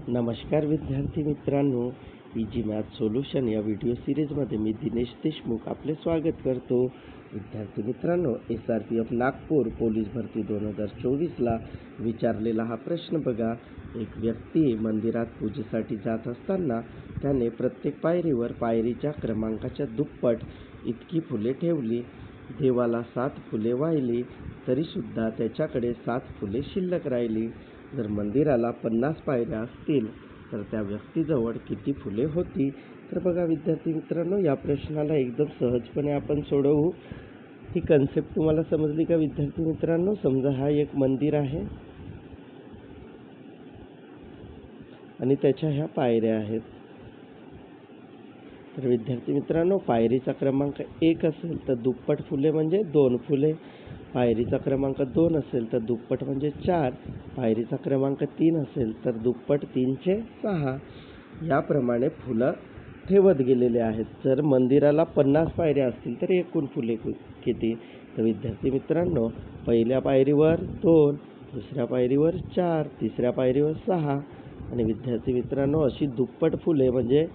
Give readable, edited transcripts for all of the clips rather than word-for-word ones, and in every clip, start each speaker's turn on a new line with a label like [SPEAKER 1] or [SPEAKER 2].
[SPEAKER 1] नमस्कार विद्यार्थी मित्रांनो, इजी मॅथ सोल्यूशन या व्हिडिओ सिरीजमध्ये मी दिनेश देशमुख आपले स्वागत करतो. विद्यार्थी मित्रांनो, SRPF नागपूर पोलीस भरती 2024ला विचारलेला हा प्रश्न बघा. एक व्यक्ती मंदिरात पूजेसाठी जात असताना त्याने प्रत्येक पायरीवर पायरीच्या क्रमांकाच्या दुप्पट इतकी फुले ठेवली. देवाला 7 फुले वाहिली तरीसुद्धा त्याच्याकडे 7 फुले शिल्लक राहिली. जर मंदिराला 50 पायऱ्या असतील तर त्या व्यक्तीजवळ किती फुले होती? तर बघा विद्यार्थी मित्रांनो, या प्रश्नाला एकदम सहजपणे आपण सोडवू. ही कन्सेप्ट तुम्हाला समजली का विद्यार्थी मित्रांनो? समजा हा एक मंदिर आहे आणि त्याच्या ह्या पायऱ्या आहेत. तर विद्यार्थी मित्रांनो, पायरीचा क्रमांक 1 असेल तर दुप्पट फुले म्हणजे 2 फुले. पायरीचा क्रमांक 2 असेल तर दुप्पट म्हणजे 4. पायरीचा क्रमांक 3 असेल तर दुप्पट 3चे 6. याप्रमाणे फुलं ठेवत गेलेले आहेत. जर मंदिराला 50 पायऱ्या असतील तर एकूण फुले किती? तर विद्यार्थी मित्रांनो, पहिल्या पायरीवर 2, दुसऱ्या पायरीवर 4, तिसऱ्या पायरीवर 6 आणि विद्यार्थी मित्रांनो, अशी दुप्पट फुले म्हणजे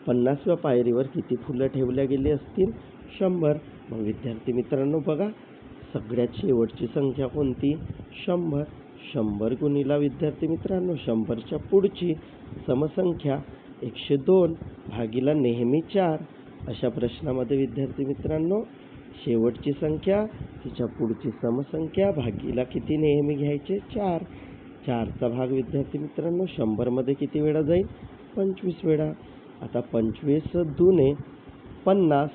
[SPEAKER 1] 50व्या पायरीवर किती फुलं ठेवल्या गेली असतील? 100. मग विद्यार्थी मित्रांनो बघा, सगळ्यात शेवटची संख्या कोणती? 100. 100 गुणिला विद्यार्थी मित्रांनो 100च्या पुढची समसंख्या 102 भागीला नेहमी 4. अशा प्रश्नामध्ये विद्यार्थी मित्रांनो, शेवटची संख्या तिच्या पुढची समसंख्या भागीला किती नेहमी घ्यायचे? 4. 4चा भाग विद्यार्थी मित्रांनो 100मध्ये किती वेळा जाईल? 25 वेळा. आता 25 दुने 50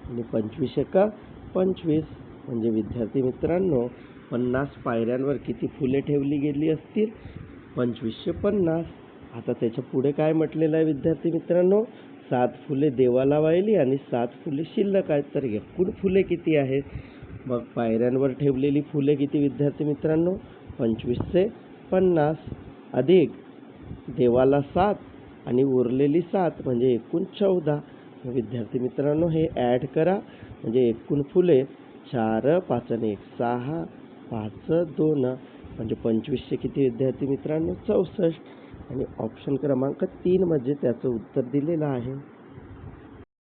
[SPEAKER 1] आणि 25 एका 25 म्हणजे विद्यार्थी मित्रांनो, 50 पायऱ्यांवर किती फुले ठेवली गेली असतील? 2550. आता त्याच्या पुढे काय म्हटलेलं आहे विद्यार्थी मित्रांनो? 7 फुले देवाला वाहिली आणि 7 फुले शिल्लक आहेत. तर एकूण फुले किती आहेत? मग पायऱ्यांवर ठेवलेली फुले किती विद्यार्थी मित्रांनो? 25चे 50 अधिक देवाला 7 आणि उरलेली 7 म्हणजे एकूण 14. विद्यार्थी मित्रांनो, हे ॲड करा म्हणजे एकूण फुले 4, 5 आणि 1 6, 5, 2 म्हणजे 25चे किती विद्यार्थी मित्रांनो? 64 आणि ऑप्शन क्रमांक 3 म्हणजे त्याचं उत्तर दिलेलं आहे.